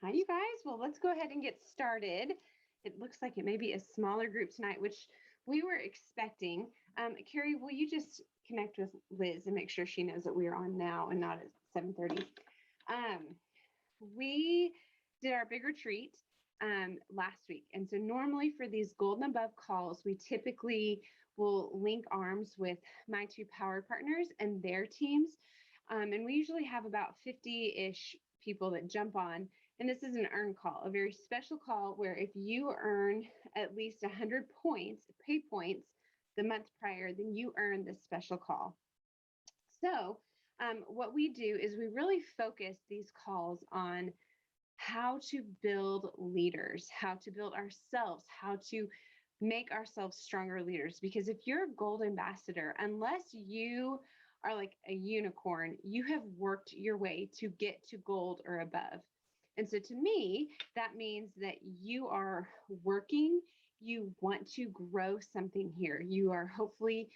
Hi, you guys. Well, let's go ahead and get started. It looks like it may be a smaller group tonight, which we were expecting. Carrie, will you just connect with Liz and make sure she knows that we are on now and not at 7:30? Um, we did our big retreat last week. And so normally for these golden above calls, we typically will link arms with my two power partners and their teams. And we usually have about 50-ish people that jump on. And this is an earn call, a very special call where if you earn at least 100 points, pay points, the month prior, then you earn this special call. So, what we do is we really focus these calls on how to build leaders, how to build ourselves, how to make ourselves stronger leaders. Because if you're a gold ambassador, unless you are like a unicorn, you have worked your way to get to gold or above. And so to me, that means that you are working, you want to grow something here. You are hopefully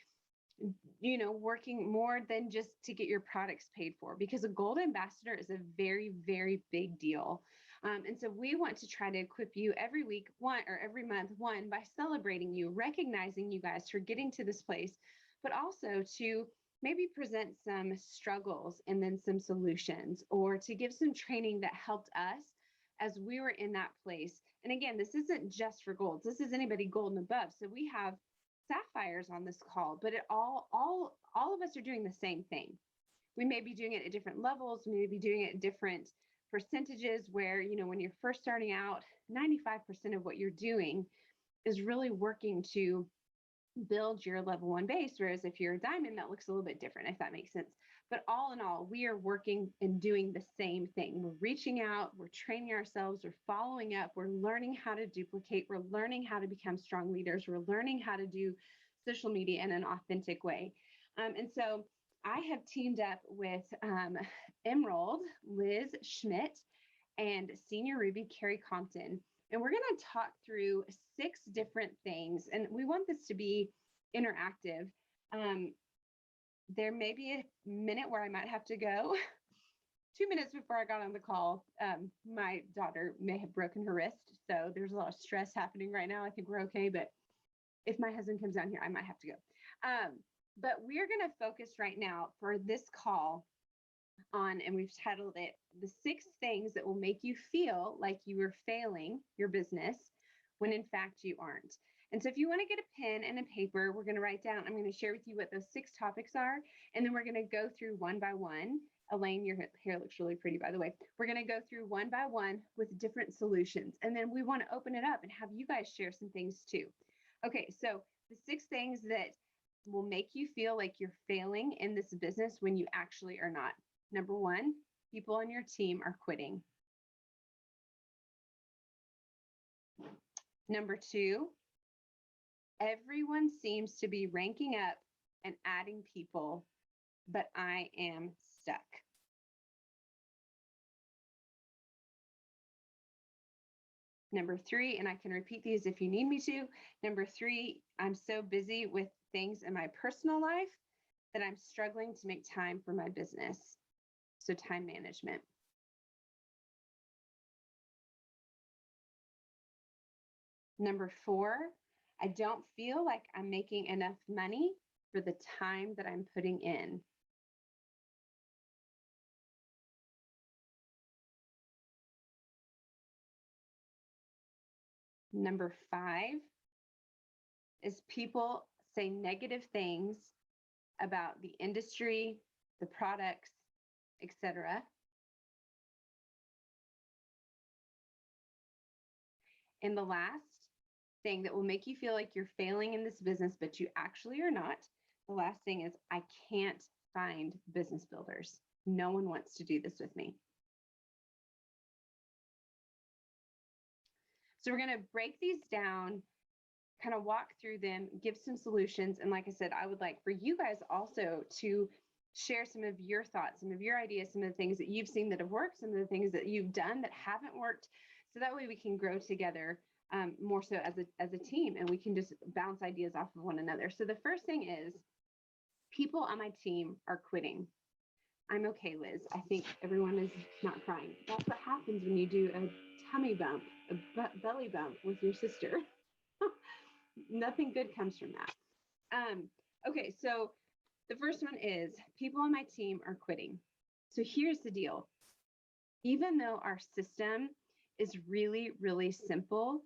working more than just to get your products paid for because a gold ambassador is a very, very big deal. And so we want to try to equip you every week, one or every month, one by celebrating you, recognizing you guys for getting to this place, but also to maybe present some struggles and then some solutions or to give some training that helped us as we were in that place. And again, this isn't just for golds. This is anybody gold and above. So we have sapphires on this call, but it all of us are doing the same thing. We may be doing it at different levels, we may be doing it at different percentages where, when you're first starting out, 95% of what you're doing is really working to build your level one base. Whereas if you're a diamond, that looks a little bit different, if that makes sense. But all in all, we are working and doing the same thing. We're reaching out, we're training ourselves, we're following up, we're learning how to duplicate, we're learning how to become strong leaders, we're learning how to do social media in an authentic way. And so I have teamed up with Emerald, Liz Schmidt, and Senior Ruby, Carrie Compton. And we're going to talk through 6 different things. And we want this to be interactive. Um, there may be a minute where I might have to go. 2 minutes before I got on the call, my daughter may have broken her wrist. So there's a lot of stress happening right now. I think we're okay. But if my husband comes down here, I might have to go. But we're going to focus right now for this call on, and we've titled it, the 6 things that will make you feel like you are failing your business when in fact you aren't. And so if you want to get a pen and a paper, we're going to write down, I'm going to share with you what those 6 topics are. And then we're going to go through one by one. Elaine, your hair looks really pretty, by the way. We're going to go through one by one with different solutions. And then we want to open it up and have you guys share some things too. Okay, so the 6 things that will make you feel like you're failing in this business when you actually are not. Number 1, people on your team are quitting. Number 2, everyone seems to be ranking up and adding people, but I am stuck. Number 3, and I can repeat these if you need me to. Number 3, I'm so busy with things in my personal life that I'm struggling to make time for my business. So time management. Number 4, I don't feel like I'm making enough money for the time that I'm putting in. Number 5 is people say negative things about the industry, the products, etc. And the last thing that will make you feel like you're failing in this business, but you actually are not, the last thing is I can't find business builders. No one wants to do this with me. So we're going to break these down, kind of walk through them, give some solutions. And like I said, I would like for you guys also to share some of your thoughts, some of your ideas, some of the things that you've seen that have worked, some of the things that you've done that haven't worked. So that way we can grow together more so as a team, and we can just bounce ideas off of one another. So the first thing is people on my team are quitting. I'm okay, Liz. I think everyone is not crying. That's what happens when you do a tummy bump, a belly bump with your sister. Nothing good comes from that. Okay, so the first one is people on my team are quitting. So here's the deal. Even though our system is really, really simple,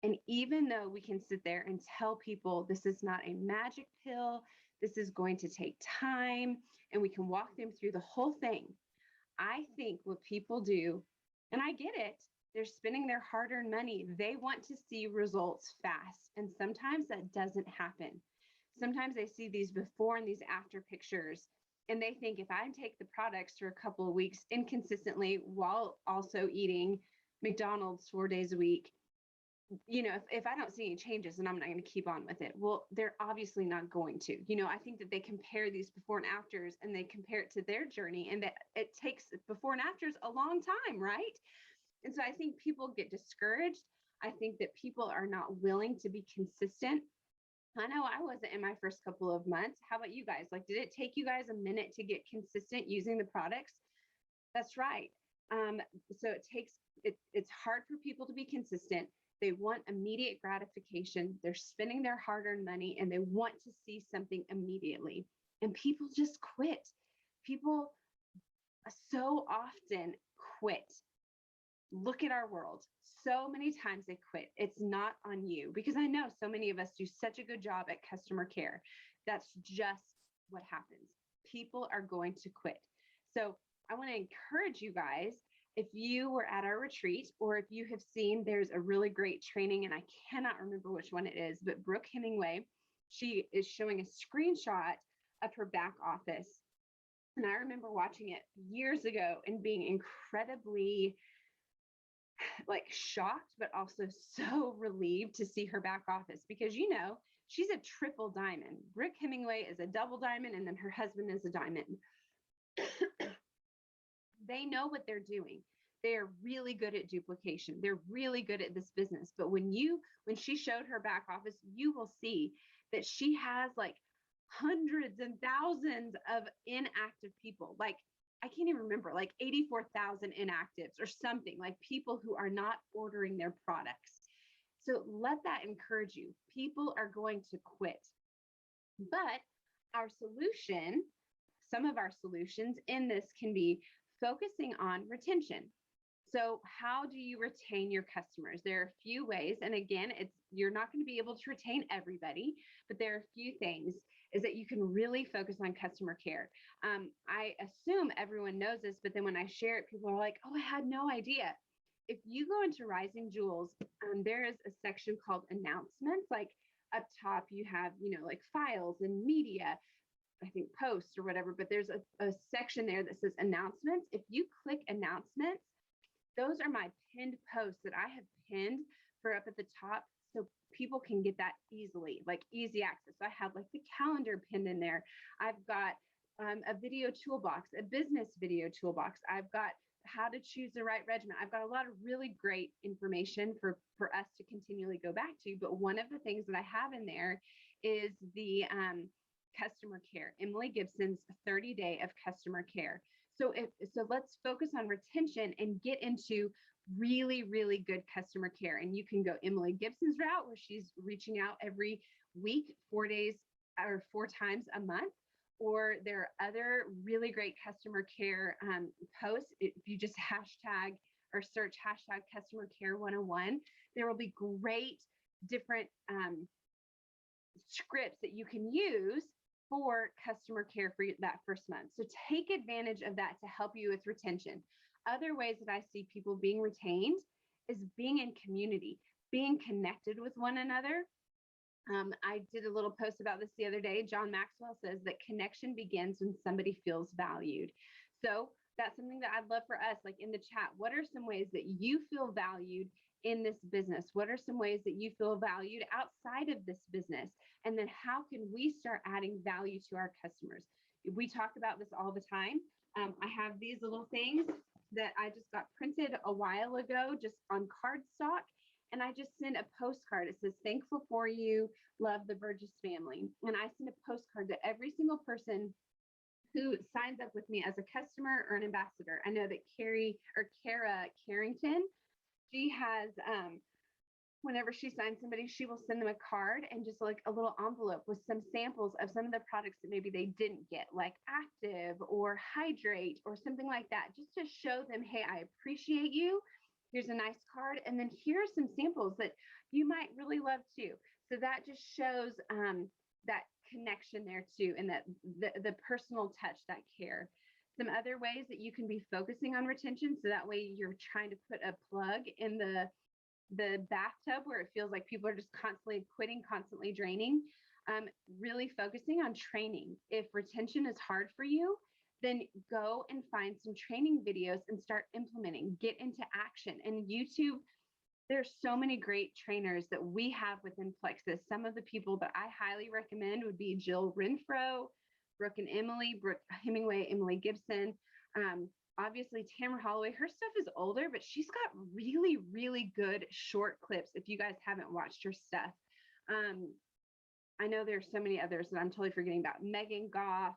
and even though we can sit there and tell people this is not a magic pill, this is going to take time, and we can walk them through the whole thing, I think what people do, and I get it, they're spending their hard earned money. They want to see results fast. And sometimes that doesn't happen. Sometimes they see these before and these after pictures. And they think if I take the products for a couple of weeks inconsistently while also eating McDonald's 4 days a week, if I don't see any changes, then I'm not going to keep on with it. Well, they're obviously not going to. I think that they compare these before and afters and they compare it to their journey, and that it takes before and afters a long time, right? And so I think people get discouraged. I think that people are not willing to be consistent. I know I wasn't in my first couple of months. How about you guys? Like, did it take you guys a minute to get consistent using the products? That's right. So it's hard for people to be consistent. They want immediate gratification. They're spending their hard-earned money and they want to see something immediately. And people just quit. People so often quit. Look at our world. So many times they quit. It's not on you, because I know so many of us do such a good job at customer care. That's just what happens. People are going to quit. So I want to encourage you guys, if you were at our retreat or if you have seen, there's a really great training, and I cannot remember which one it is, but Brooke Hemingway, she is showing a screenshot of her back office. And I remember watching it years ago and being incredibly shocked, but also so relieved to see her back office, because she's a triple diamond. Brooke Hemingway is a double diamond, and then her husband is a diamond. They know what they're doing. They're really good at duplication. They're really good at this business. But when she showed her back office, you will see that she has hundreds and thousands of inactive people. I can't even remember, 84,000 inactives or something, people who are not ordering their products. So let that encourage you. People are going to quit. But some of our solutions in this can be focusing on retention. So how do you retain your customers? There are a few ways. And again, you're not going to be able to retain everybody, but there are a few things is that you can really focus on customer care. I assume everyone knows this, but then when I share it, people are like, oh, I had no idea. If you go into Rising Jewels, there is a section called announcements. Up top, you have, files and media, I think posts or whatever, but there's a section there that says announcements. If you click announcements, those are my pinned posts that I have pinned for up at the top, so people can get that easily, easy access. So I have the calendar pinned in there. I've got a video toolbox, a business video toolbox. I've got how to choose the right regimen. I've got a lot of really great information for us to continually go back to. But one of the things that I have in there is the customer care, Emily Gibson's 30-day of customer care. So let's focus on retention and get into really, really good customer care. And you can go Emily Gibson's route, where she's reaching out every week, 4 days or 4 times a month. Or there are other really great customer care posts. If you just hashtag or search hashtag customer care 101, there will be great different scripts that you can use for customer care for that first month. So take advantage of that to help you with retention. Other ways that I see people being retained is being in community, being connected with one another. I did a little post about this the other day. John Maxwell says that connection begins when somebody feels valued. So that's something that I'd love for us, in the chat. What are some ways that you feel valued in this business? What are some ways that you feel valued outside of this business? And then how can we start adding value to our customers? We talk about this all the time. I have these little things that I just got printed a while ago, just on cardstock. And I just send a postcard. It says, thankful for you, love the Burgess family. And I send a postcard to every single person who signs up with me as a customer or an ambassador. I know that Kara Carrington, she has whenever she signs somebody, she will send them a card and just like a little envelope with some samples of some of the products that maybe they didn't get, like Active or Hydrate or something like that, just to show them, hey, I appreciate you. Here's a nice card. And then here are some samples that you might really love too. So that just shows that connection there too, and that the personal touch, that care. Some other ways that you can be focusing on retention, so that way you're trying to put a plug in the bathtub where it feels like people are just constantly quitting, constantly draining. Really focusing on training. If retention is hard for you, then go and find some training videos and start implementing, get into action. And YouTube, there's so many great trainers that we have within Plexus. Some of the people that I highly recommend would be Jill Renfro, Brooke and Emily, Brooke Hemingway, Emily Gibson. Obviously, Tamara Holloway, her stuff is older, but she's got really, really good short clips if you guys haven't watched her stuff. I know there's so many others that I'm totally forgetting about. Megan Goff,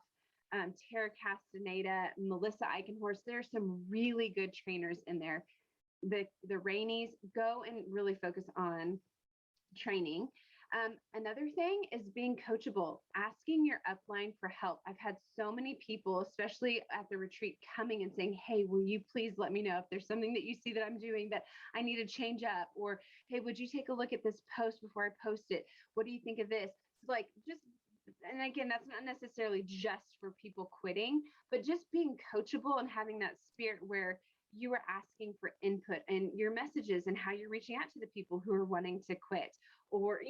Tara Castaneda, Melissa Eichenhorst. There's some really good trainers in there. The Rainies, go and really focus on training. Another thing is being coachable, asking your upline for help. I've had so many people, especially at the retreat, coming and saying, hey, will you please let me know if there's something that you see that I'm doing that I need to change up? Or, hey, would you take a look at this post before I post it? What do you think of this? Like, just, and again, that's not necessarily just for people quitting, but just being coachable and having that spirit where you are asking for input and your messages and how you're reaching out to the people who are wanting to quit, or,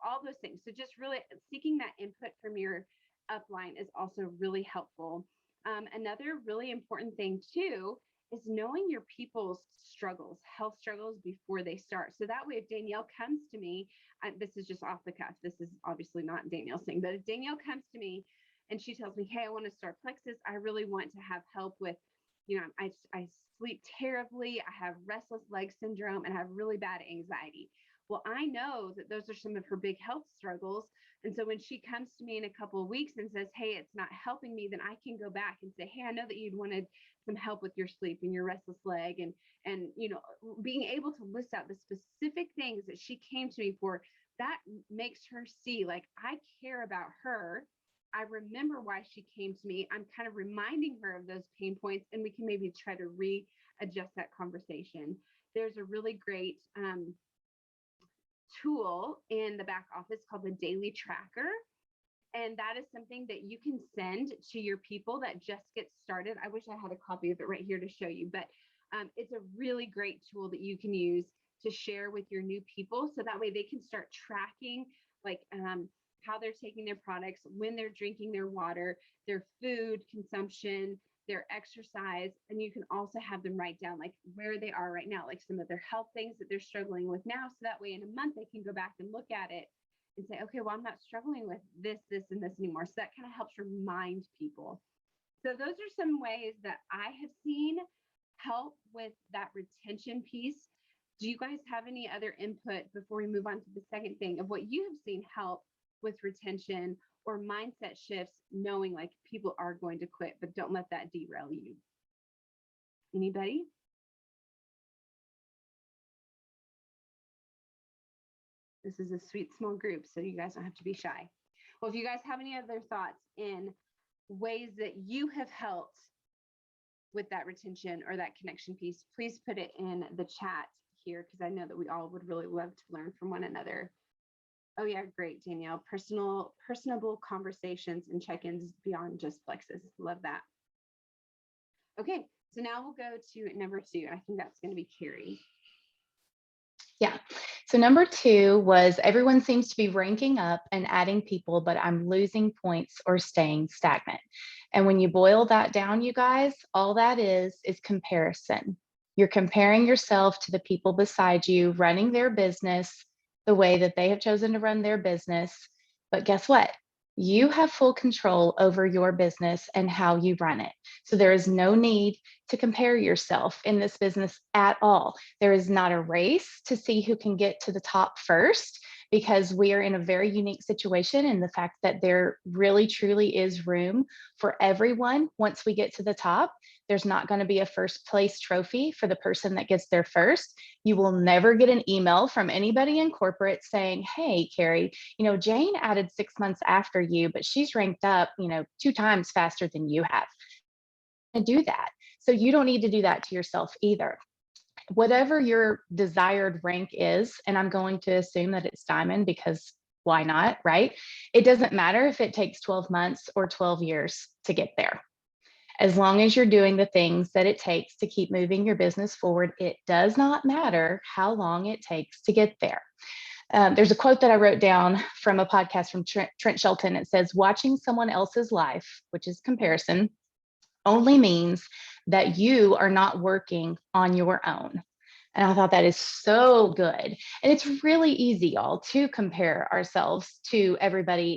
all those things. So just really seeking that input from your upline is also really helpful. Another really important thing too is knowing your people's struggles, health struggles, before they start. So that way, if Danielle comes to me, this is just off the cuff, this is obviously not Danielle's thing, but if Danielle comes to me and she tells me, hey, I want to start Plexus, I really want to have help with, I sleep terribly, I have restless leg syndrome, and I have really bad anxiety. Well, I know that those are some of her big health struggles. And so when she comes to me in a couple of weeks and says, hey, it's not helping me, then I can go back and say, hey, I know that you'd wanted some help with your sleep and your restless leg, and being able to list out the specific things that she came to me for, that makes her see, like, I care about her. I remember why she came to me. I'm kind of reminding her of those pain points, and we can maybe try to readjust that conversation. There's a really great tool in the back office called the Daily Tracker. And that is something that you can send to your people that just get started. I wish I had a copy of it right here to show you, but it's a really great tool that you can use to share with your new people. So that way they can start tracking, like, how they're taking their products, when they're drinking their water, their food consumption, their exercise. And you can also have them write down like where they are right now, like some of their health things that they're struggling with now. So that way in a month, they can go back and look at it and say, okay, well, I'm not struggling with this, and this anymore. So that kind of helps remind people. So those are some ways that I have seen help with that retention piece. Do you guys have any other input before we move on to the second thing of what you have seen help with retention or mindset shifts, knowing like people are going to quit, but don't let that derail you? Anybody? This is a sweet small group, so you guys don't have to be shy. Well, if you guys have any other thoughts in ways that you have helped with that retention or that connection piece, please put it in the chat here, because I know that we all would really love to learn from one another. Oh yeah, great, Danielle. Personable conversations and check-ins beyond just Plexus. Love that. Okay, so now we'll go to number 2. I think that's going to be Carrie. Yeah. So number 2 was everyone seems to be ranking up and adding people, but I'm losing points or staying stagnant. And when you boil that down, you guys, all that is comparison. You're comparing yourself to the people beside you running their business the way that they have chosen to run their business. But guess what? You have full control over your business and how you run it. So there is no need to compare yourself in this business at all. There is not a race to see who can get to the top first, because we are in a very unique situation in the fact that there really truly is room for everyone. Once we get to the top, there's not going to be a first place trophy for the person that gets there first. You will never get an email from anybody in corporate saying, hey, Carrie, Jane added 6 months after you, but she's ranked up, 2 times faster than you have. And do that. So you don't need to do that to yourself either. Whatever your desired rank is, and I'm going to assume that it's diamond because why not, right? It doesn't matter if it takes 12 months or 12 years to get there. As long as you're doing the things that it takes to keep moving your business forward, it does not matter how long it takes to get there. There's a quote that I wrote down from a podcast from Trent Shelton. It says, watching someone else's life, which is comparison, only means that you are not working on your own. And I thought that is so good. And it's really easy, y'all, to compare ourselves to everybody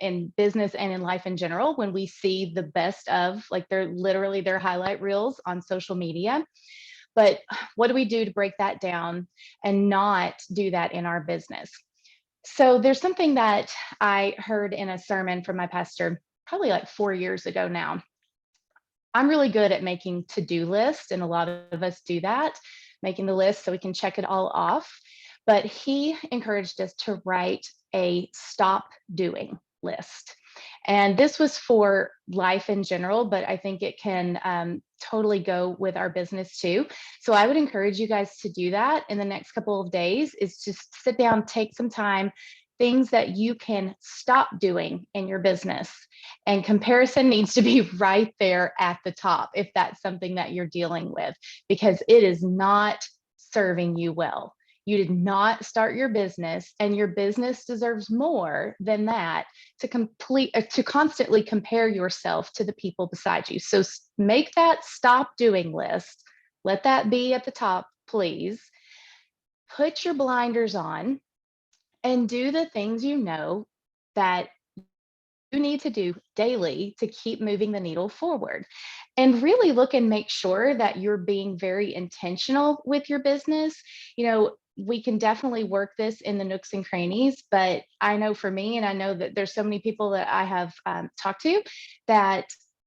in business and in life in general when we see the best of, like, they're literally their highlight reels on social media. But what do we do to break that down and not do that in our business? So there's something that I heard in a sermon from my pastor probably like 4 years ago now. I'm really good at making to-do lists, and a lot of us do that, making the list so we can check it all off. But he encouraged us to write a stop doing list. And this was for life in general, but I think it can totally go with our business too. So I would encourage you guys to do that in the next couple of days, is just sit down, take some time, things that you can stop doing in your business. And comparison needs to be right there at the top if that's something that you're dealing with, because it is not serving you well. You did not start your business, and your business deserves more than that to constantly compare yourself to the people beside you. So make that stop doing list. Let that be at the top, please. Put your blinders on and do the things you know that you need to do daily to keep moving the needle forward. And really look and make sure that you're being very intentional with your business. We can definitely work this in the nooks and crannies, but I know for me, and I know that there's so many people that I have talked to, that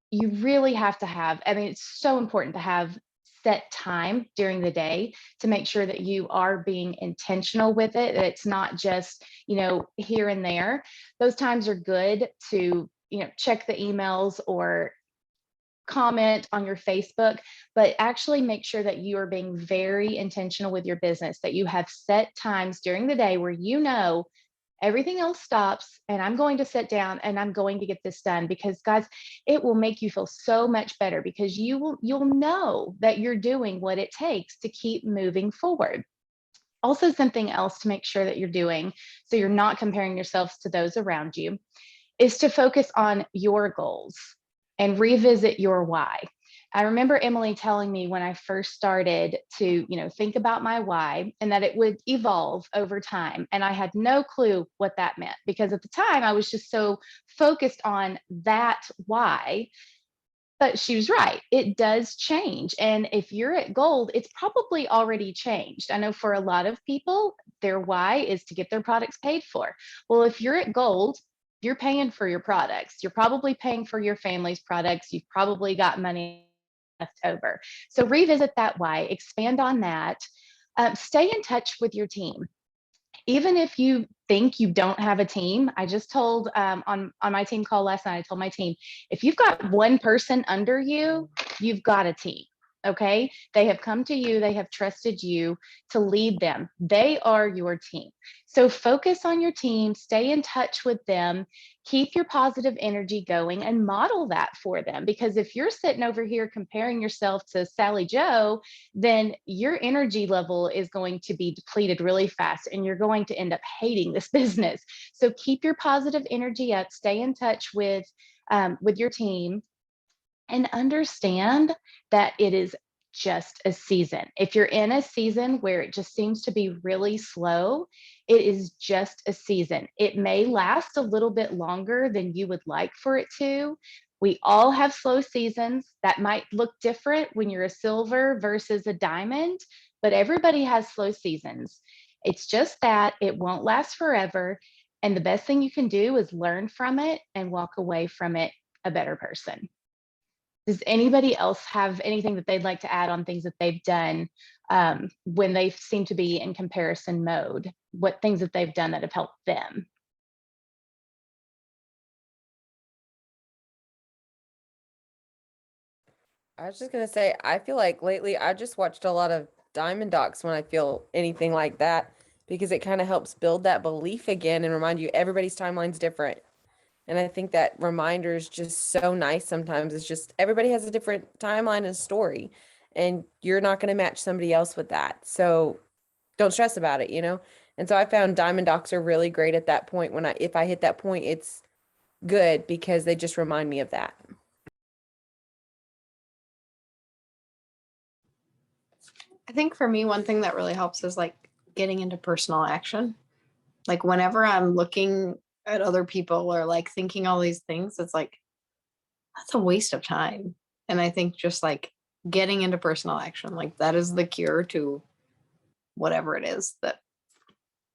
you really have to have, it's so important to have set time during the day to make sure that you are being intentional with it. It's not just, here and there. Those times are good to, check the emails or comment on your Facebook, but actually make sure that you are being very intentional with your business, that you have set times during the day where everything else stops and I'm going to sit down and I'm going to get this done, because guys, it will make you feel so much better, because you'll know that you're doing what it takes to keep moving forward. Also, something else to make sure that you're doing, so you're not comparing yourselves to those around you, is to focus on your goals and revisit your why. I remember Emily telling me when I first started to, think about my why, and that it would evolve over time. And I had no clue what that meant, because at the time I was just so focused on that why. But she was right. It does change. And if you're at gold, it's probably already changed. I know for a lot of people, their why is to get their products paid for. Well, if you're at gold, you're paying for your products. You're probably paying for your family's products. You've probably got money left over. So revisit that why, expand on that. Stay in touch with your team. Even if you think you don't have a team, I just told on my team call last night, I told my team, if you've got one person under you, you've got a team. Okay. They have come to you. They have trusted you to lead them. They are your team. So focus on your team, stay in touch with them, keep your positive energy going, and model that for them. Because if you're sitting over here comparing yourself to Sally Joe, then your energy level is going to be depleted really fast, and you're going to end up hating this business. So keep your positive energy up, stay in touch with your team, and understand that it is just a season. If you're in a season where it just seems to be really slow, it is just a season. It may last a little bit longer than you would like for it to. We all have slow seasons. That might look different when you're a silver versus a diamond, but everybody has slow seasons. It's just that it won't last forever. And the best thing you can do is learn from it and walk away from it a better person. Does anybody else have anything that they'd like to add on things that they've done when they seem to be in comparison mode? What things that they've done that have helped them? I was just gonna say, I feel like lately I just watched a lot of Diamond Docs when I feel anything like that, because it kind of helps build that belief again and remind you everybody's timeline's different. And I think that reminder is just so nice sometimes. It's just everybody has a different timeline and story, and you're not gonna match somebody else with that. So don't stress about it, you know? And so I found Diamond Docs are really great at that point. If I hit that point, it's good because they just remind me of that. I think for me, one thing that really helps is like getting into personal action. Like whenever I'm looking at other people or like thinking all these things, it's like, that's a waste of time. And I think just like getting into personal action, like that is the cure to whatever it is that,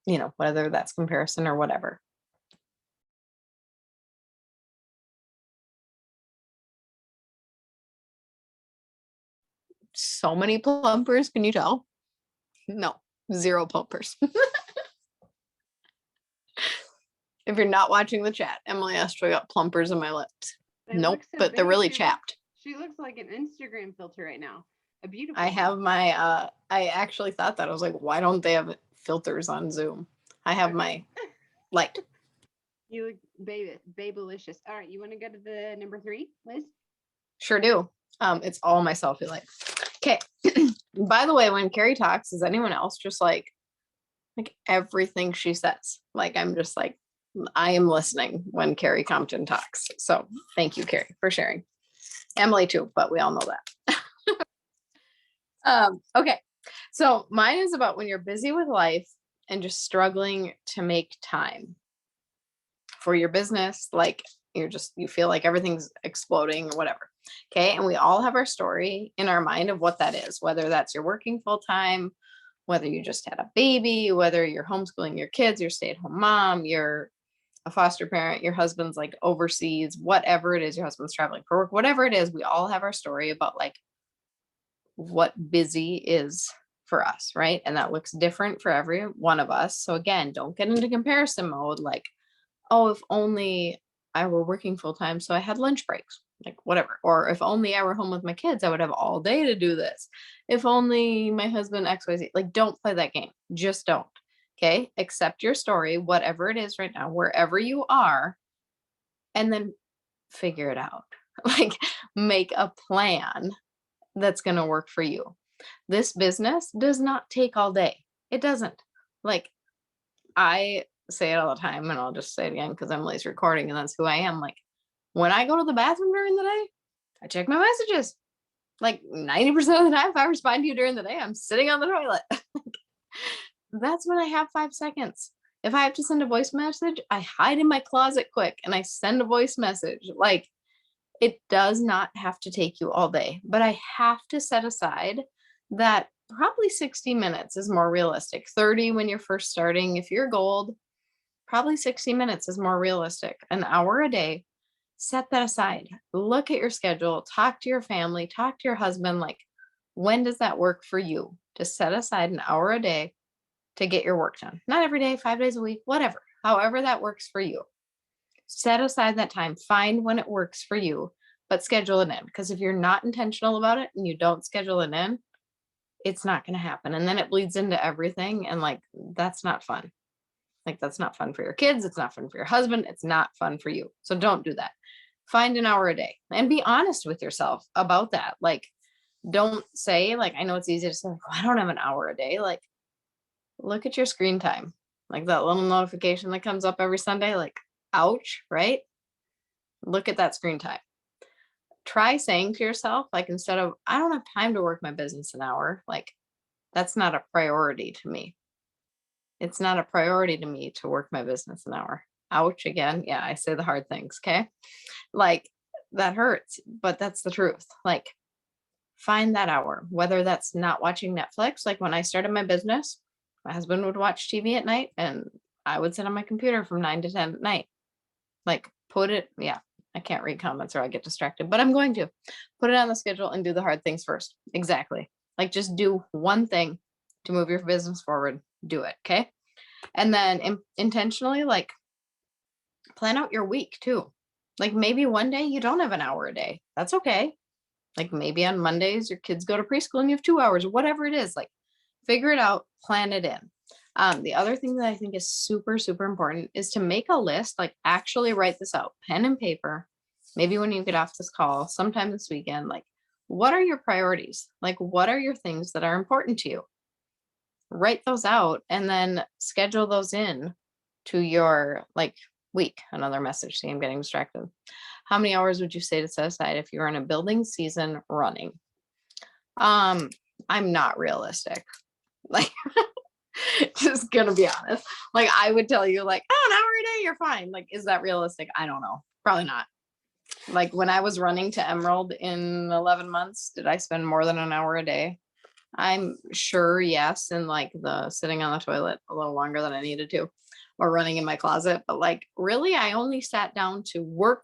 you know, whether that's comparison or whatever. So many plumpers, can you tell? No, 0 plumpers. If you're not watching the chat, Emily asked if I got plumpers in my lips. They Nope, look so but they're big. really chapped. She looks like an Instagram filter right now. A beautiful I one. have my I actually thought that. I was like, why don't they have filters on Zoom? I have my light. You look babylicious. All right, you want to go to the number 3, Liz? Sure do. It's all my selfie light. Okay. By the way, when Carrie talks, is anyone else just like everything she says? Like I'm just like, I am listening when Carrie Compton talks. So thank you, Carrie, for sharing. Emily too, but we all know that. Okay. So mine is about when you're busy with life and just struggling to make time for your business. Like you feel like everything's exploding or whatever. Okay. And we all have our story in our mind of what that is, whether that's you're working full time, whether you just had a baby, whether you're homeschooling your kids, you're stay-at-home mom, you're a foster parent, your husband's like overseas, whatever it is, your husband's traveling for work, whatever it is, we all have our story about like what busy is for us, right? And that looks different for every one of us. So again, don't get into comparison mode like, oh, if only I were working full time, so I had lunch breaks, like whatever. Or if only I were home with my kids, I would have all day to do this. If only my husband XYZ, like don't play that game. Just don't. Okay. Accept your story, whatever it is right now, wherever you are, and then figure it out. Like make a plan that's going to work for you. This business does not take all day. It doesn't. Like I say it all the time, and I'll just say it again because Emily's recording and that's who I am. Like when I go to the bathroom during the day, I check my messages. Like 90% of the time, if I respond to you during the day, I'm sitting on the toilet. That's when I have 5 seconds. If I have to send a voice message, I hide in my closet quick and I send a voice message. Like it does not have to take you all day, but I have to set aside that probably 60 minutes is more realistic. 30 when you're first starting. If you're gold, probably 60 minutes is more realistic. An hour a day, set that aside. Look at your schedule, talk to your family, talk to your husband. Like, when does that work for you to set aside an hour a day to get your work done? Not every day, 5 days a week, whatever, however that works for you. Set aside that time, find when it works for you, but schedule it in. Because if you're not intentional about it and you don't schedule it in, it's not going to happen. And then it bleeds into everything. And like, that's not fun. Like, that's not fun for your kids. It's not fun for your husband. It's not fun for you. So don't do that. Find an hour a day and be honest with yourself about that. Like, don't say, like, I know it's easy to say, like, oh, I don't have an hour a day. Like, look at your screen time, like that little notification that comes up every Sunday, like, ouch, right? Look at that screen time. Try saying to yourself, like, instead of, I don't have time to work my business an hour, like, that's not a priority to me. It's not a priority to me to work my business an hour. Ouch again. Yeah, I say the hard things. Okay. Like that hurts, but that's the truth. Like find that hour, whether that's not watching Netflix. Like when I started my business, My husband would watch TV at night and I would sit on my computer from 9 to 10 at night. Like yeah, I can't read comments or I get distracted, but I'm going to put it on the schedule and do the hard things first. Exactly. Like just do one thing to move your business forward. Do it. Okay. And then intentionally, like, plan out your week too. Like maybe one day you don't have an hour a day. That's okay. Like maybe on Mondays your kids go to preschool and you have 2 hours, whatever it is. Like figure it out, plan it in. The other thing that I think is super, super important is to make a list, like actually write this out, pen and paper. Maybe when you get off this call, sometime this weekend, like what are your priorities? Like what are your things that are important to you? Write those out and then schedule those in to your like week. Another message. See, I'm getting distracted. How many hours would you say to set aside if you're in a building season running? I'm not realistic. Like, just gonna be honest. Like, I would tell you, like, oh, an hour a day, you're fine. Like, is that realistic? I don't know. Probably not. Like, when I was running to Emerald in 11 months, did I spend more than an hour a day? I'm sure, yes. And like the sitting on the toilet a little longer than I needed to, or running in my closet. But like, really, I only sat down to work,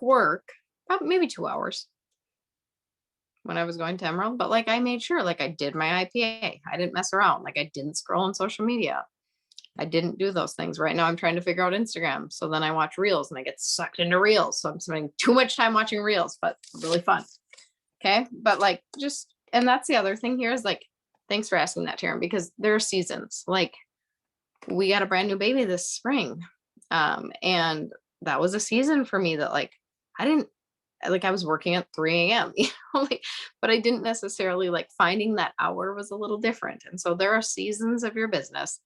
probably maybe 2 hours when I was going to Emerald. But like, I made sure, like, I did my IPA. I didn't mess around. Like, I didn't scroll on social media. I didn't do those things. Right now, I'm trying to figure out Instagram. So then I watch reels and I get sucked into reels. So I'm spending too much time watching reels, but really fun. Okay. But like, just, and that's the other thing here is like, thanks for asking that, Taryn, because there are seasons. Like we got a brand new baby this spring. And that was a season for me that like, I was working at 3 a.m., you know, like, but I didn't necessarily like finding that hour was a little different. And so there are seasons of your business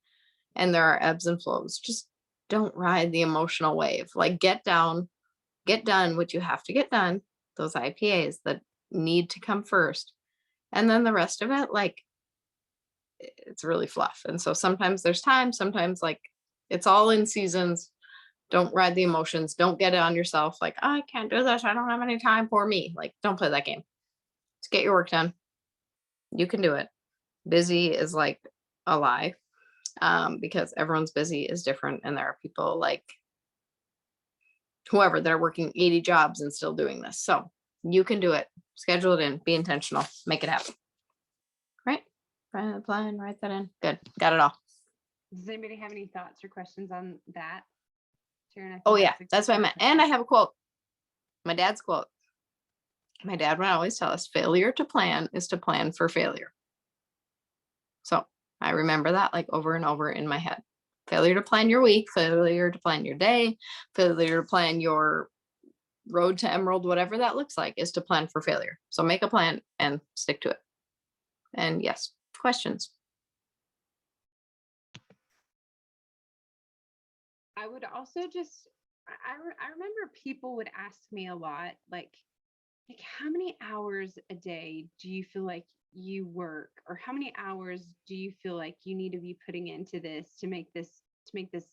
and there are ebbs and flows. Just don't ride the emotional wave. Like get done what you have to get done, those IPAs that need to come first. And then the rest of it, like, it's really fluff. And so sometimes there's time, sometimes like it's all in seasons. Don't ride the emotions. Don't get it on yourself. Like, oh, I can't do this. I don't have any time for me. Like, don't play that game. Just get your work done. You can do it. Busy is like a lie, because everyone's busy is different. And there are people like whoever that are working 80 jobs and still doing this. So you can do it. Schedule it in. Be intentional. Make it happen. Right? Plan, write that in. Good. Got it all. Does anybody have any thoughts or questions on that? Taryn, Oh yeah, that's what I meant. And I have a quote. My dad's quote. My dad would always tell us, failure to plan is to plan for failure. So I remember that like over and over in my head. Failure to plan your week, failure to plan your day, failure to plan your road to Emerald, whatever that looks like, is to plan for failure. So make a plan and stick to it. And yes, questions. I would also just, I remember people would ask me a lot, like how many hours a day do you feel like you work, or how many hours do you feel like you need to be putting into this to make this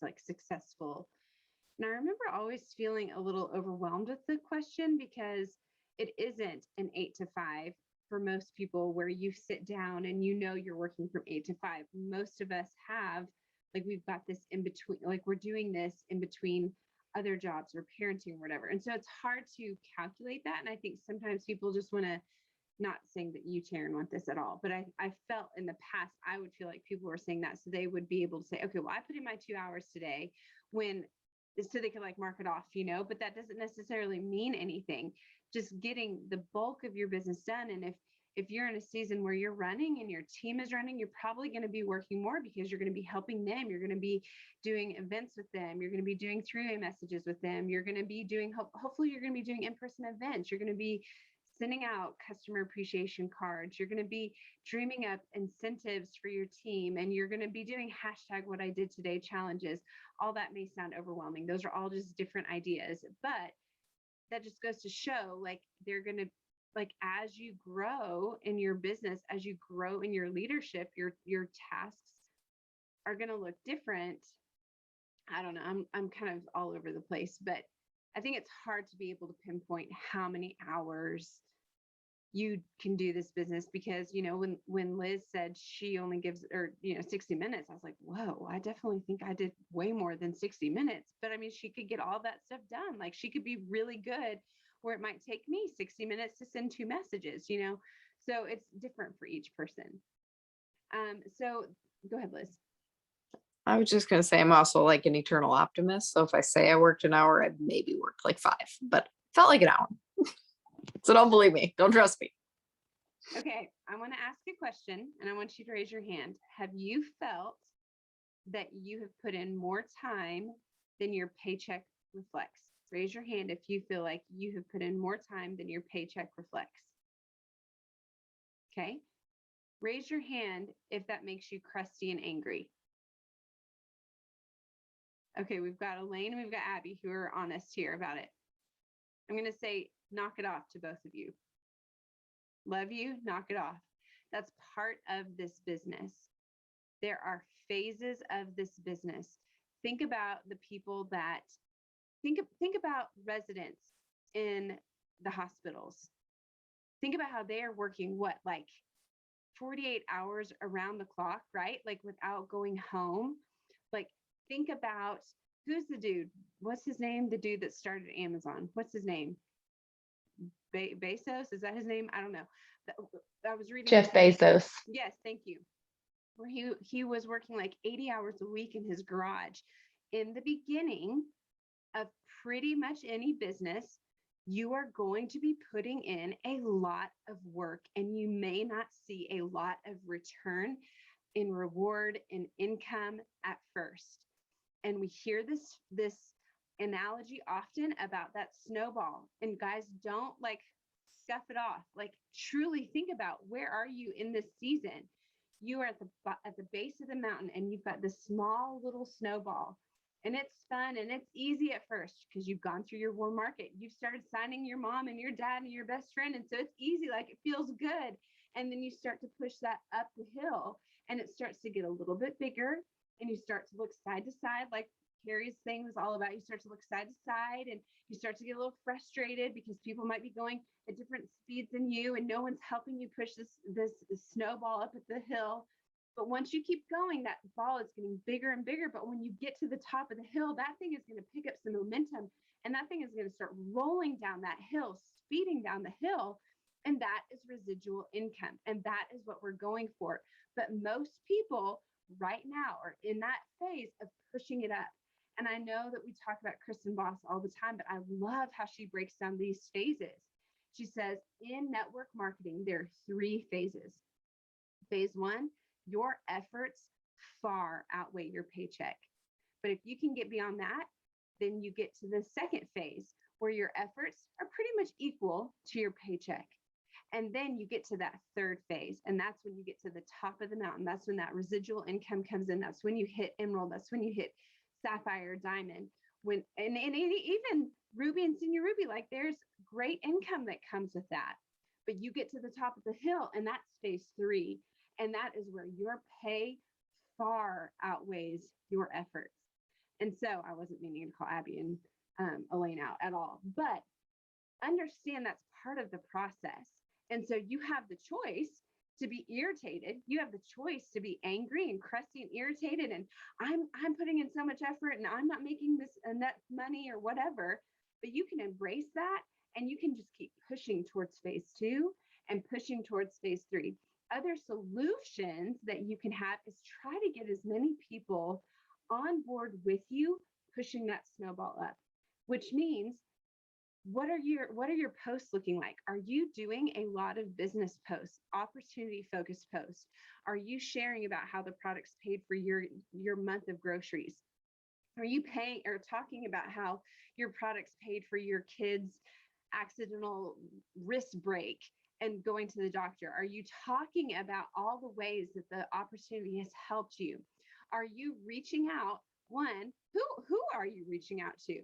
like successful? And I remember always feeling a little overwhelmed with the question because it isn't an 8 to 5 for most people where you sit down and you know you're working from 8 to 5. Most of us have, like, we've got this in between, like we're doing this in between other jobs or parenting or whatever. And so it's hard to calculate that. And I think sometimes people just want to, not saying that you, Taryn, want this at all, but I felt in the past, I would feel like people were saying that so they would be able to say, okay, well, I put in my 2 hours today, when so they could like mark it off, you know, but that doesn't necessarily mean anything. Just getting the bulk of your business done. And if you're in a season where you're running and your team is running, you're probably going to be working more because you're going to be helping them. You're going to be doing events with them. You're going to be doing 3-way messages with them. You're going to be doing, hopefully you're going to be doing in-person events. You're going to be sending out customer appreciation cards. You're going to be dreaming up incentives for your team, and you're going to be doing #WhatIDidToday challenges. All that may sound overwhelming. Those are all just different ideas, but that just goes to show, like, they're going to, like, as you grow in your business, as you grow in your leadership, your tasks are going to look different. I don't know. I'm kind of all over the place, but I think it's hard to be able to pinpoint how many hours you can do this business. Because, when Liz said she only gives, or 60 minutes, I was like, whoa, I definitely think I did way more than 60 minutes. But I mean, she could get all that stuff done. Like, she could be really good where it might take me 60 minutes to send 2 messages, so it's different for each person. So go ahead, Liz. I was just gonna say I'm also like an eternal optimist. So if I say I worked an hour, I maybe worked like 5, but felt like an hour. So don't believe me. Don't trust me. Okay, I want to ask a question, and I want you to raise your hand. Have you felt that you have put in more time than your paycheck reflects? Raise your hand if you feel like you have put in more time than your paycheck reflects. Okay. Raise your hand if that makes you crusty and angry. Okay, we've got Elaine and we've got Abby who are honest here about it. I'm going to say, knock it off to both of you. Love you, knock it off. That's part of this business. There are phases of this business. Think about the people that, think about residents in the hospitals. Think about how they are working, like 48 hours around the clock, right? Like without going home. Like, think about, who's the dude? What's his name? The dude that started Amazon. What's his name? Bezos? Is that his name? I don't know. I was reading. Jeff Bezos. Yes, thank you. Where he was working like 80 hours a week in his garage. In the beginning of pretty much any business, you are going to be putting in a lot of work, and you may not see a lot of return in reward and income at first. And we hear this analogy often about that snowball. And guys, don't like scuff it off. Like, truly think about, where are you in this season? You are at the base of the mountain, and you've got this small little snowball. And it's fun and it's easy at first because you've gone through your warm market. You've started signing your mom and your dad and your best friend. And so it's easy, like it feels good. And then you start to push that up the hill, and it starts to get a little bit bigger, and you start to look side to side, like Carrie's thing was all about. You start to look side to side, and you start to get a little frustrated because people might be going at different speeds than you, and no one's helping you push this snowball up at the hill. But once you keep going, that ball is getting bigger and bigger. But when you get to the top of the hill, that thing is going to pick up some momentum, and that thing is going to start rolling down that hill, speeding down the hill. And that is residual income. And that is what we're going for. But most people right now are in that phase of pushing it up. And I know that we talk about Kristen Boss all the time, but I love how she breaks down these phases. She says, in network marketing, there are 3 phases. Phase 1, your efforts far outweigh your paycheck. But if you can get beyond that, then you get to the second phase, where your efforts are pretty much equal to your paycheck. And then you get to that third phase, and that's when you get to the top of the mountain. That's when that residual income comes in. That's when you hit emerald. That's when you hit sapphire, diamond. And even ruby and senior ruby, like there's great income that comes with that. But you get to the top of the hill, and that's phase 3. And that is where your pay far outweighs your efforts. And so I wasn't meaning to call Abby and Elaine out at all, but understand that's part of the process. And so you have the choice to be irritated. You have the choice to be angry and crusty and irritated. And I'm putting in so much effort, and I'm not making this enough money or whatever. But you can embrace that, and you can just keep pushing towards phase 2 and pushing towards phase 3. Other solutions that you can have is try to get as many people on board with you pushing that snowball up, which means, what are your posts looking like? Are you doing a lot of business posts, opportunity focused posts? Are you sharing about how the product's paid for your month of groceries? Are you paying or talking about how your product's paid for your kids' accidental wrist break and going to the doctor? Are you talking about all the ways that the opportunity has helped you? Are you reaching out? One, who are you reaching out to?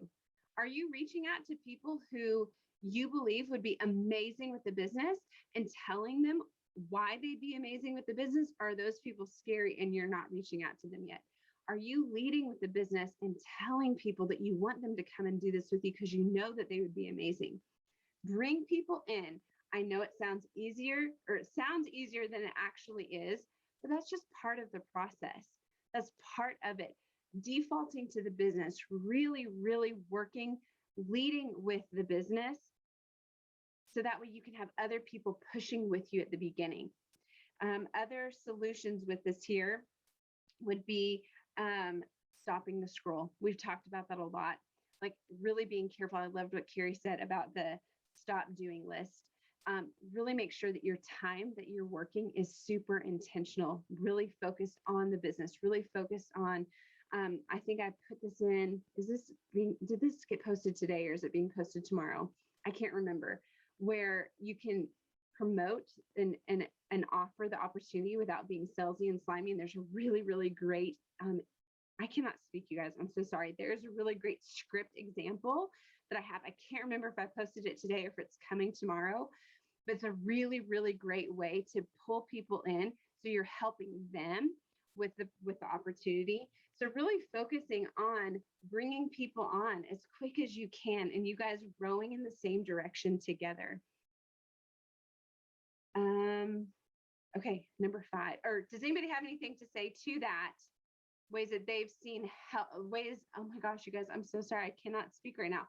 Are you reaching out to people who you believe would be amazing with the business and telling them why they'd be amazing with the business? Or are those people scary and you're not reaching out to them yet? Are you leading with the business and telling people that you want them to come and do this with you because you know that they would be amazing? Bring people in. I know it sounds easier, or it sounds easier than it actually is, but that's just part of the process. That's part of it. Defaulting to the business, really, really working, leading with the business, so that way you can have other people pushing with you at the beginning. Other solutions with this here would be stopping the scroll. We've talked about that a lot, like really being careful. I loved what Carrie said about the stop doing list. Really make sure that your time that you're working is super intentional, really focused on the business, really focused on, I think I put this in, did this get posted today or is it being posted tomorrow? I can't remember, where you can promote and offer the opportunity without being salesy and slimy. And there's a really, really great, I cannot speak, you guys, I'm so sorry. There's a really great script example that I have. I can't remember if I posted it today or if it's coming tomorrow, but it's a really, really great way to pull people in. So you're helping them with the opportunity. So really focusing on bringing people on as quick as you can, and you guys rowing in the same direction together. Okay, number 5. Or does anybody have anything to say to that? Ways that they've seen ways. Oh my gosh, you guys, I'm so sorry. I cannot speak right now.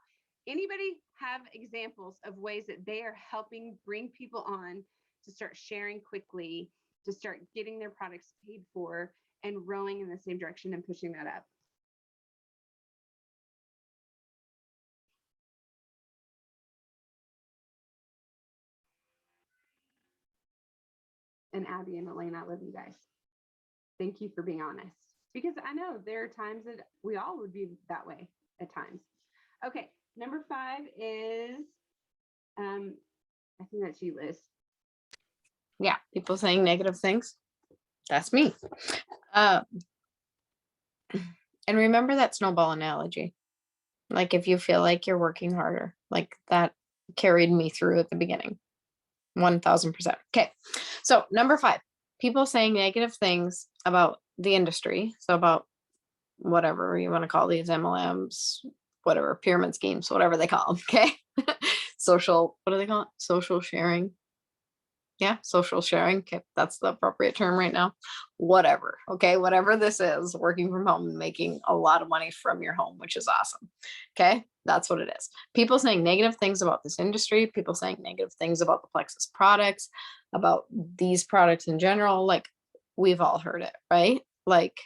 Anybody have examples of ways that they are helping bring people on to start sharing quickly, to start getting their products paid for, and rowing in the same direction and pushing that up? And Abby and Elaine, I love you guys. Thank you for being honest, because I know there are times that we all would be that way at times. Okay, number 5 is, I think that's you, Liz. Yeah, people saying negative things. That's me. And remember that snowball analogy. Like if you feel like you're working harder, like that carried me through at the beginning. 1000%. Okay. So number 5, people saying negative things about the industry. So about whatever you want to call these MLMs, whatever, pyramid schemes, whatever they call them. Okay. Social, what do they call it? Social sharing. Yeah, social sharing. Okay, that's the appropriate term right now. Whatever. Okay, whatever this is, working from home and making a lot of money from your home, which is awesome. Okay, that's what it is. People saying negative things about this industry, people saying negative things about the Plexus products, about these products in general. Like, we've all heard it, right? Like,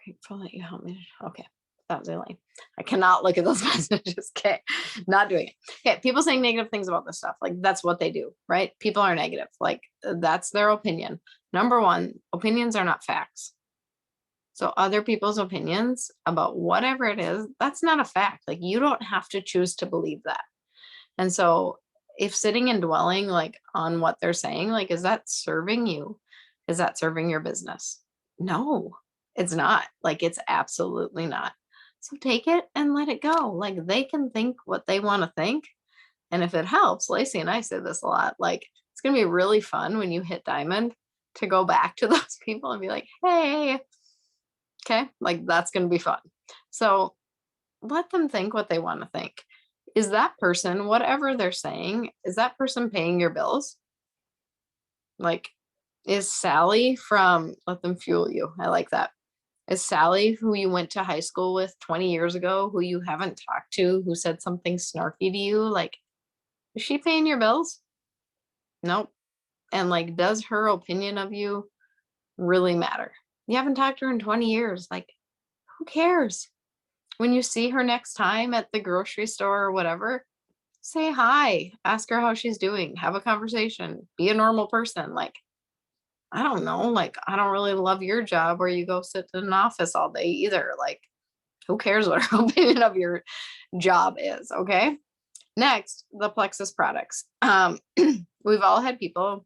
grateful that you helped me. Okay, that was Elaine. I cannot look at those messages. Okay, not doing it. Okay, people saying negative things about this stuff. Like, that's what they do, right? People are negative. Like, that's their opinion. Number 1, opinions are not facts. So other people's opinions about whatever it is, that's not a fact. Like, you don't have to choose to believe that. And so if sitting and dwelling like on what they're saying, like, is that serving you? Is that serving your business? No, it's not. Like, it's absolutely not. So take it and let it go. Like, they can think what they want to think. And if it helps, Lacey and I say this a lot, like, it's going to be really fun when you hit diamond to go back to those people and be like, hey, okay, like, that's going to be fun. So let them think what they want to think. Is that person, whatever they're saying, is that person paying your bills? Like, is Sally from Let Them Fuel You? I like that. Is Sally, who you went to high school with 20 years ago, who you haven't talked to, who said something snarky to you, like, is she paying your bills? Nope. And like, does her opinion of you really matter? You haven't talked to her in 20 years. Like, who cares? When you see her next time at the grocery store or whatever, say hi, ask her how she's doing, have a conversation, be a normal person. Like, I don't know, like, I don't really love your job where you go sit in an office all day either. Like, who cares what her opinion of your job is? Okay. Next, the Plexus products. We've all had people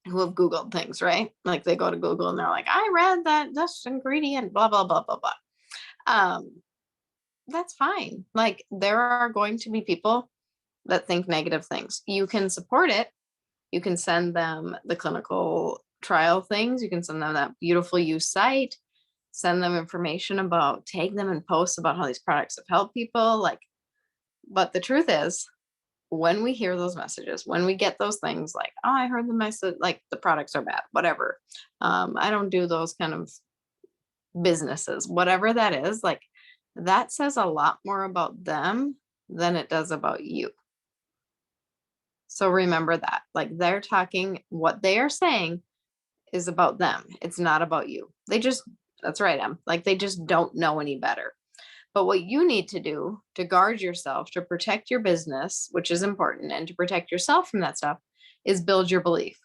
who have Googled things, right? Like, they go to Google and they're like, I read that this ingredient, blah, blah, blah, blah, blah. That's fine. Like, there are going to be people that think negative things. You can support it. You can send them the clinical trial things. You can send them that beautiful use site, send them information about, tag them in posts about how these products have helped people. Like, but the truth is, when we hear those messages, when we get those things like, oh, I heard the message, like the products are bad, whatever. I don't do those kind of businesses, whatever that is, like that says a lot more about them than it does about you. So remember that, like they're talking, what they are saying is about them. It's not about you. That's right, Em. Like they just don't know any better. But what you need to do to guard yourself, to protect your business, which is important, and to protect yourself from that stuff, is build your belief.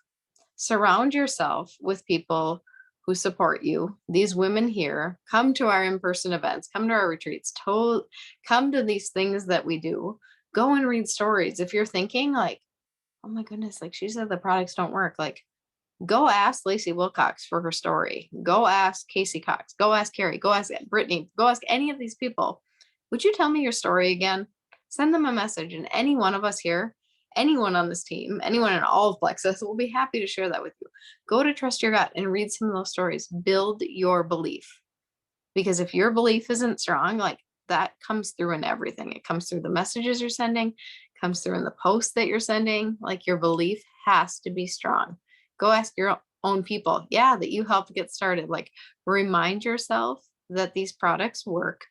Surround yourself with people who support you. These women here, come to our in-person events, come to our retreats, come to these things that we do. Go and read stories. If you're thinking like, oh my goodness, like she said the products don't work, like go ask Lacey Wilcox for her story. Go ask Casey Cox. Go ask Carrie. Go ask Brittany. Go ask any of these people. Would you tell me your story again? Send them a message. And any one of us here, anyone on this team, anyone in all of Plexus will be happy to share that with you. Go to Trust Your Gut and read some of those stories. Build your belief. Because if your belief isn't strong, like that comes through in everything. It comes through the messages you're sending, comes through in the posts that you're sending. Like your belief has to be strong. Go ask your own people, that you helped get started. Like remind yourself that these products work.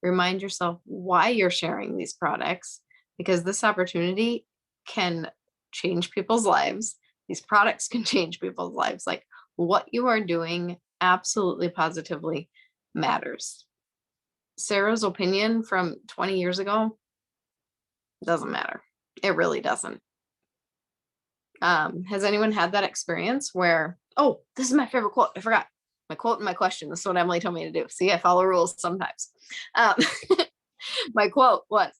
Remind yourself why you're sharing these products, because this opportunity can change people's lives. These products can change people's lives. Like what you are doing absolutely positively matters. Sarah's opinion from 20 years ago doesn't matter. It really doesn't. Has anyone had that experience where, oh, this is my favorite quote. I forgot my quote and my question. This is what Emily told me to do. See, I follow rules sometimes. My quote was,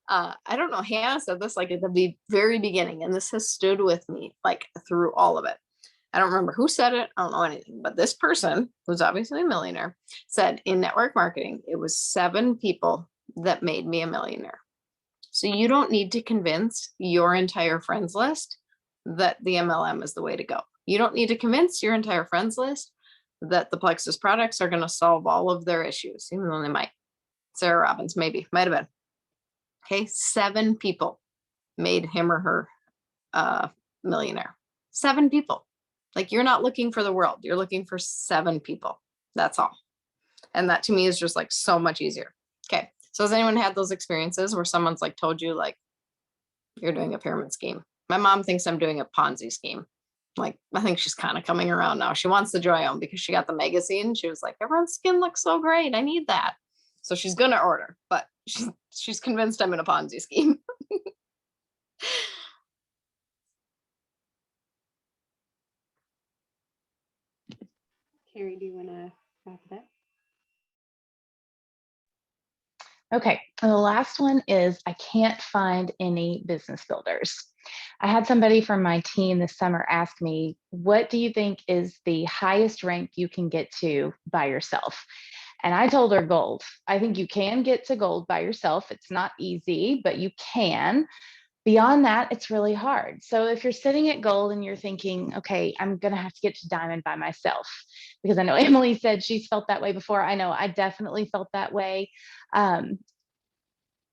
I don't know, Hannah said this like at the very beginning, and this has stood with me like through all of it. I don't remember who said it. I don't know anything, but this person, who's obviously a millionaire, said in network marketing, it was 7 people that made me a millionaire. So you don't need to convince your entire friends list that the MLM is the way to go. You don't need to convince your entire friends list that the Plexus products are going to solve all of their issues, even though they might. Sarah Robbins, maybe, might have been. Okay, 7 people made him or her millionaire. 7 people. Like you're not looking for the world. You're looking for 7 people. That's all. And that to me is just like so much easier. Okay. So has anyone had those experiences where someone's like told you like you're doing a pyramid scheme? My mom thinks I'm doing a Ponzi scheme. Like, I think she's kind of coming around now. She wants the Joy Home because she got the magazine. She was like, everyone's skin looks so great. I need that. So she's going to order, but she's convinced I'm in a Ponzi scheme. Carrie, do you want to wrap it up? Okay, and the last one is I can't find any business builders. I had somebody from my team this summer ask me, what do you think is the highest rank you can get to by yourself? And I told her gold. I think you can get to gold by yourself. It's not easy, but you can. Beyond that, it's really hard. So if you're sitting at gold and you're thinking, okay, I'm going to have to get to diamond by myself, because I know Emily said she's felt that way before. I know I definitely felt that way.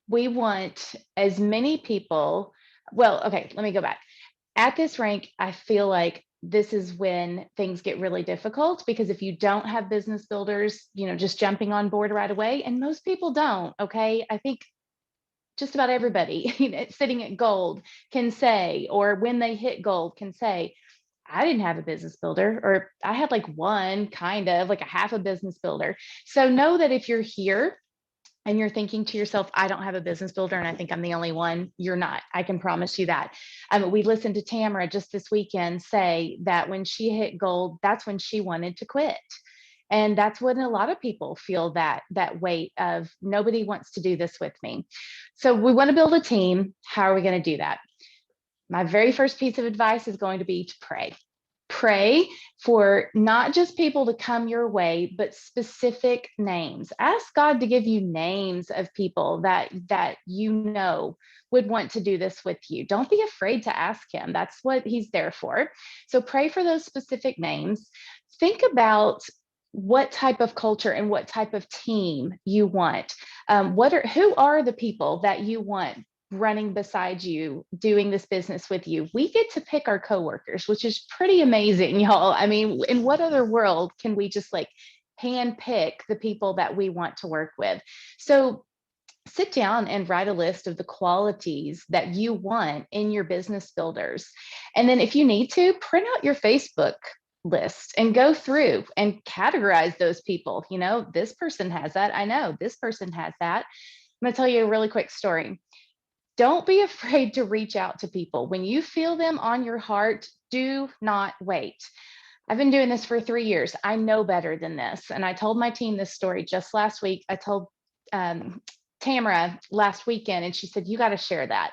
We want as many people. Well, okay, let me go back. At this rank, I feel like this is when things get really difficult, because if you don't have business builders, just jumping on board right away, and most people don't, okay? I think just about everybody sitting at gold can say, or when they hit gold can say, I didn't have a business builder, or I had like one, kind of like a half a business builder. So know that if you're here and you're thinking to yourself, I don't have a business builder and I think I'm the only one, you're not. I can promise you that. We listened to Tamara just this weekend say that when she hit gold, that's when she wanted to quit. And that's when a lot of people feel that weight of nobody wants to do this with me. So we want to build a team. How are we going to do that? My very first piece of advice is going to be to pray. Pray for not just people to come your way, but specific names. Ask God to give you names of people that would want to do this with you. Don't be afraid to ask him. That's what he's there for. So pray for those specific names. Think about what type of culture and what type of team you want. Who are the people that you want running beside you, doing this business with you. We get to pick our coworkers, which is pretty amazing, y'all. I mean, in what other world can we just like hand pick the people that we want to work with? So sit down and write a list of the qualities that you want in your business builders. And then if you need to, print out your Facebook list and go through and categorize those people. You know, this person has that. I know this person has that. I'm going to tell you a really quick story. Don't be afraid to reach out to people. When you feel them on your heart, do not wait. I've been doing this for 3 years. I know better than this. And I told my team this story just last week. I told Tamara last weekend, and she said, you got to share that.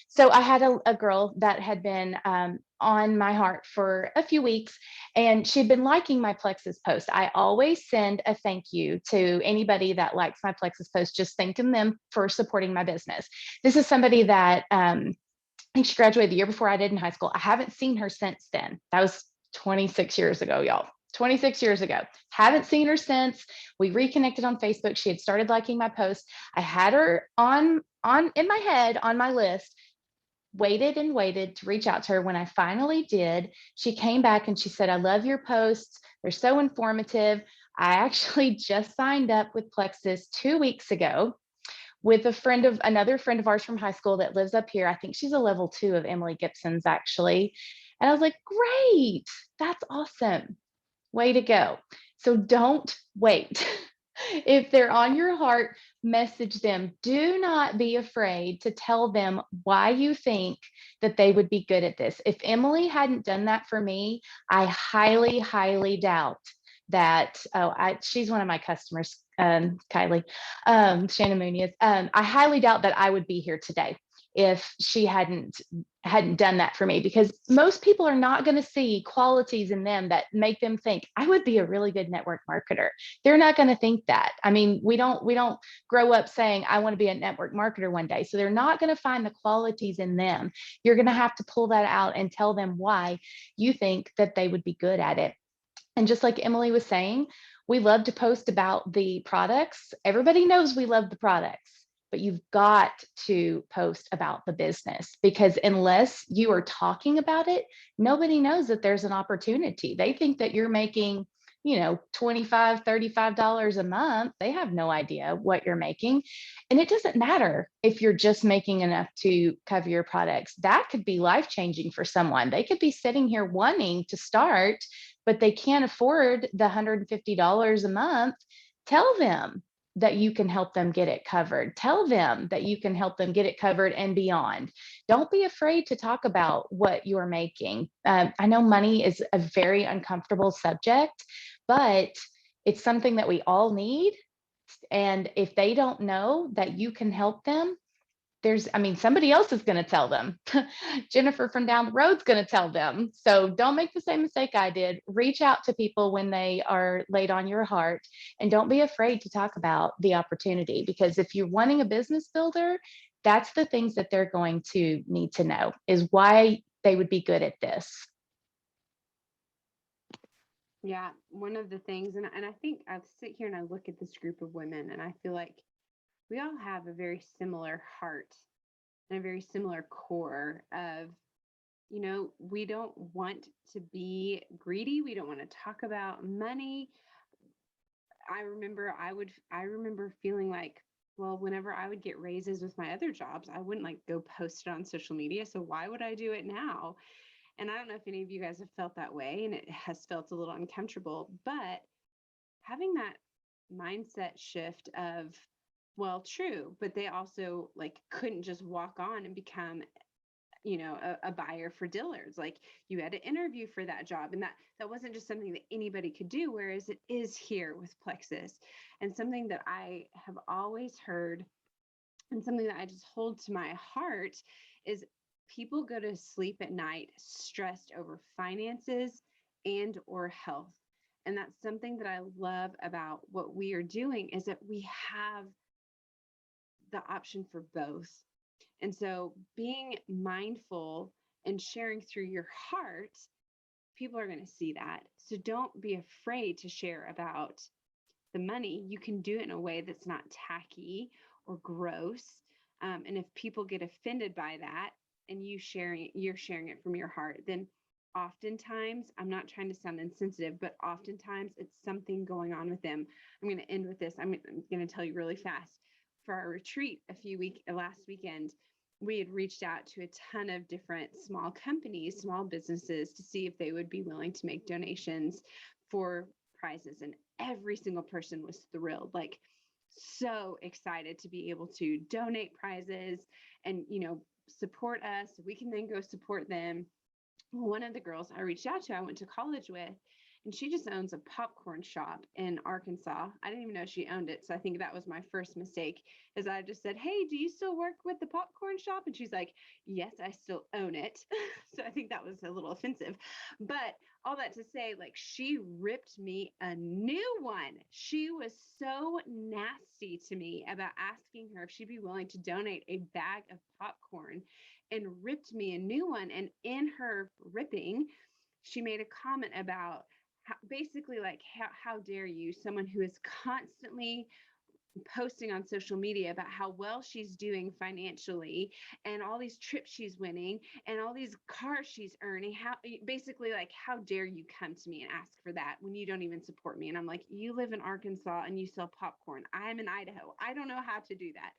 So I had a girl that had been on my heart for a few weeks, and she'd been liking my Plexus post. I always send a thank you to anybody that likes my Plexus post, just thanking them for supporting my business. This is somebody that I think she graduated the year before I did in high school. I haven't seen her since then. That was 26 years ago, y'all. 26 years ago. Haven't seen her since. We reconnected on Facebook. She had started liking my post. I had her on in my head on my list. Waited and waited to reach out to her. When I finally did, she came back and she said, I love your posts. They're so informative. I actually just signed up with Plexus 2 weeks ago with another friend of ours from high school that lives up here. I think she's a level 2 of Emily Gibson's actually. And I was like, great, that's awesome. Way to go. So don't wait. If they're on your heart, message them. Do not be afraid to tell them why you think that they would be good at this. If Emily hadn't done that for me, I highly, highly doubt that, she's one of my customers, Kylie, Shannon Munoz. I highly doubt that I would be here today if she hadn't done that for me, because most people are not going to see qualities in them that make them think I would be a really good network marketer. They're not going to think that. I mean, we don't grow up saying I want to be a network marketer one day. So they're not going to find the qualities in them. You're going to have to pull that out and tell them why you think that they would be good at it. And just like Emily was saying, we love to post about the products. Everybody knows we love the products, but you've got to post about the business, because unless you are talking about it, nobody knows that there's an opportunity. They think that you're making, $25, $35 a month. They have no idea what you're making. And it doesn't matter if you're just making enough to cover your products. That could be life-changing for someone. They could be sitting here wanting to start, but they can't afford the $150 a month. Tell them that you can help them get it covered. Tell them that you can help them get it covered and beyond. Don't be afraid to talk about what you're making. I know money is a very uncomfortable subject, but it's something that we all need. And if they don't know that you can help them, somebody else is going to tell them. Jennifer from down the road is going to tell them. So don't make the same mistake I did. Reach out to people when they are laid on your heart, and don't be afraid to talk about the opportunity, because if you're wanting a business builder, that's the things that they're going to need to know, is why they would be good at this. Yeah, one of the things, and I think I sit here and I look at this group of women, and I feel like we all have a very similar heart and a very similar core of, we don't want to be greedy. We don't want to talk about money. I remember feeling like, well, whenever I would get raises with my other jobs, I wouldn't like go post it on social media. So why would I do it now? And I don't know if any of you guys have felt that way, and it has felt a little uncomfortable, but having that mindset shift of, well, true, but they also like couldn't just walk on and become, a buyer for Dillard's. Like, you had to interview for that job, and that wasn't just something that anybody could do, whereas it is here with Plexus. And something that I have always heard, and something that I just hold to my heart, is people go to sleep at night stressed over finances and or health. And that's something that I love about what we are doing, is that we have the option for both. And so being mindful and sharing through your heart, people are going to see that. So don't be afraid to share about the money. You can do it in a way that's not tacky or gross. And if people get offended by that and you're sharing it from your heart, then oftentimes, I'm not trying to sound insensitive, but oftentimes it's something going on with them. I'm going to end with this. I'm going to tell you really fast. For our retreat last weekend, we had reached out to a ton of different small companies, small businesses, to see if they would be willing to make donations for prizes. And every single person was thrilled, like so excited to be able to donate prizes and, support us. We can then go support them. One of the girls I reached out to, I went to college with, and she just owns a popcorn shop in Arkansas. I didn't even know she owned it. So I think that was my first mistake, is I just said, "Hey, do you still work with the popcorn shop?" And she's like, "Yes, I still own it." So I think that was a little offensive. But all that to say, like, she ripped me a new one. She was so nasty to me about asking her if she'd be willing to donate a bag of popcorn, and ripped me a new one. And in her ripping, she made a comment about basically like, how dare you, someone who is constantly posting on social media about how well she's doing financially and all these trips she's winning and all these cars she's earning, how dare you come to me and ask for that when you don't even support me? And I'm like, you live in Arkansas and you sell popcorn. I'm in Idaho. I don't know how to do that.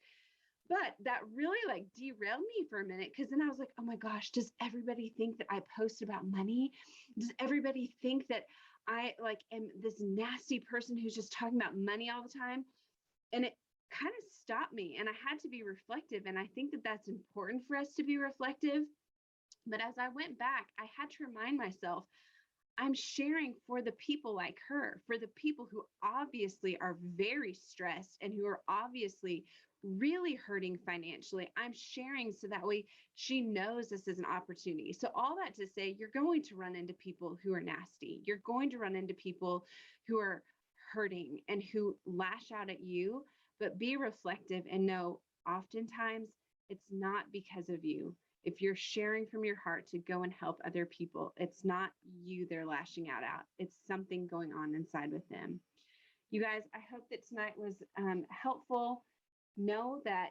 But that really like derailed me for a minute, because then I was like, oh my gosh, does everybody think that I post about money? Does everybody think that I like am this nasty person who's just talking about money all the time? And it kind of stopped me, and I had to be reflective. And I think that that's important for us to be reflective. But as I went back, I had to remind myself, I'm sharing for the people like her, for the people who obviously are very stressed and who are obviously really hurting financially. I'm sharing so that way she knows this is an opportunity. So all that to say, you're going to run into people who are nasty. You're going to run into people who are hurting and who lash out at you, but be reflective and know oftentimes it's not because of you. If you're sharing from your heart to go and help other people, it's not you they're lashing out at. It's something going on inside with them. You guys, I hope that tonight was helpful. Know that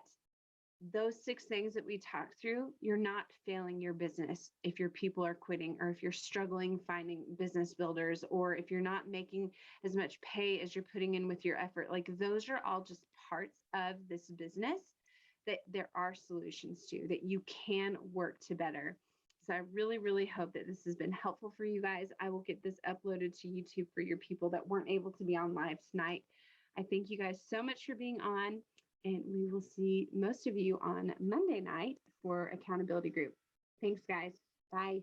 those 6 things that we talked through, you're not failing your business if your people are quitting, or if you're struggling finding business builders, or if you're not making as much pay as you're putting in with your effort. Like, those are all just parts of this business that there are solutions to, that you can work to better. So I really, really hope that this has been helpful for you guys. I will get this uploaded to YouTube for your people that weren't able to be on live tonight. I thank you guys so much for being on, and we will see most of you on Monday night for accountability group. Thanks, guys. Bye.